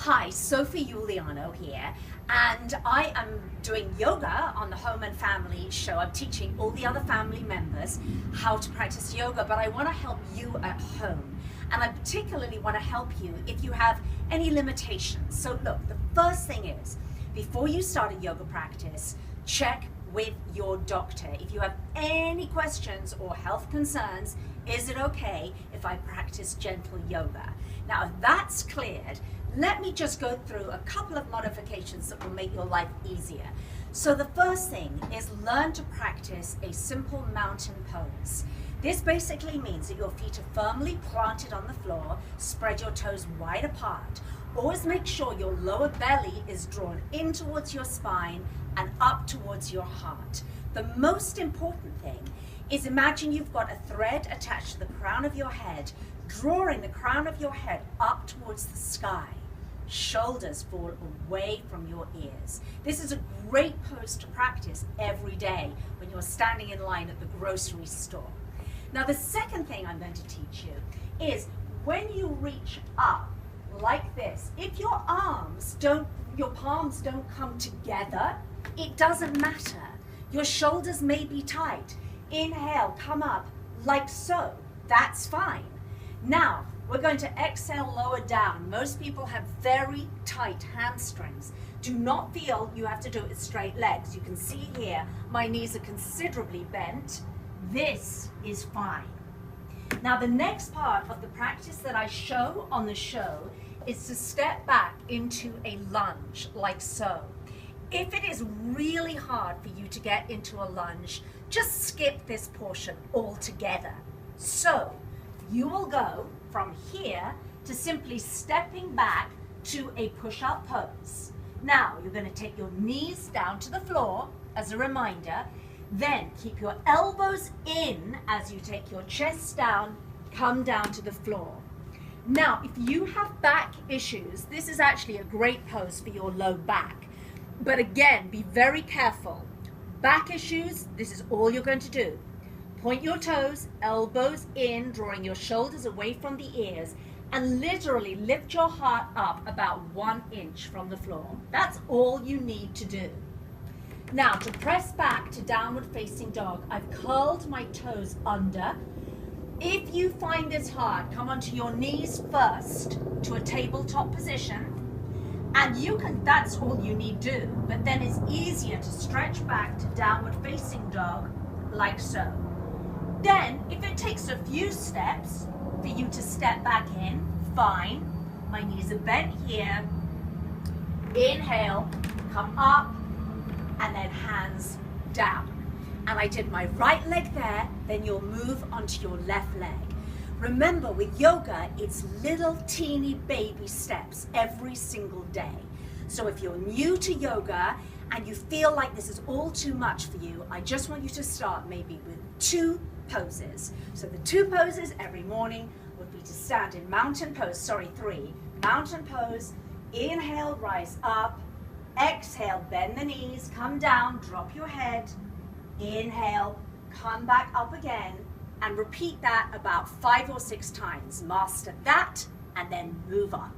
Hi, Sophie Uliano here, and I am doing yoga on the Home and Family show. I'm teaching all the other family members how to practice yoga, but I want to help you at home. And I particularly want to help you if you have any limitations. So look, the first thing is, before you start a yoga practice, check with your doctor. If you have any questions or health concerns, is it okay if I practice gentle yoga? Now, if that's cleared, let me just go through a couple of modifications that will make your life easier. So the first thing is learn to practice a simple mountain pose. This basically means that your feet are firmly planted on the floor, spread your toes wide apart. Always make sure your lower belly is drawn in towards your spine and up towards your heart. The most important thing is imagine you've got a thread attached to the crown of your head, drawing the crown of your head up towards the sky. Shoulders fall away from your ears. This is a great pose to practice every day when you're standing in line at the grocery store. Now, the second thing I'm going to teach you is when you reach up like this, if your palms don't come together, it doesn't matter. Your shoulders may be tight. Inhale, come up like so. That's fine. Now, we're going to exhale, lower down. Most people have very tight hamstrings. Do not feel you have to do it with straight legs. You can see here, my knees are considerably bent. This is fine. Now, the next part of the practice that I show on the show is to step back into a lunge, like so. If it is really hard for you to get into a lunge, just skip this portion altogether. So, you will go from here to simply stepping back to a push-up pose. Now, you're going to take your knees down to the floor as a reminder, then keep your elbows in as you take your chest down, come down to the floor. Now, if you have back issues, this is actually a great pose for your low back. But again, be very careful. Back issues, this is all you're going to do. Point your toes, elbows in, drawing your shoulders away from the ears, and literally lift your heart up about 1 inch from the floor. That's all you need to do. Now, to press back to downward facing dog, I've curled my toes under. If you find this hard, come onto your knees first to a tabletop position, and that's all you need to do. But then it's easier to stretch back to downward facing dog, like so. Then, if it takes a few steps for you to step back in, fine. My knees are bent here. Inhale, come up, and then hands down. And I did my right leg there, then you'll move onto your left leg. Remember, with yoga, it's little teeny baby steps every single day. So if you're new to yoga and you feel like this is all too much for you, I just want you to start maybe with 2 poses. So the 2 poses every morning would be to stand in mountain pose, 3. Mountain pose, inhale, rise up, exhale, bend the knees, come down, drop your head, inhale, come back up again, and repeat that about 5 or 6 times. Master that, and then move on.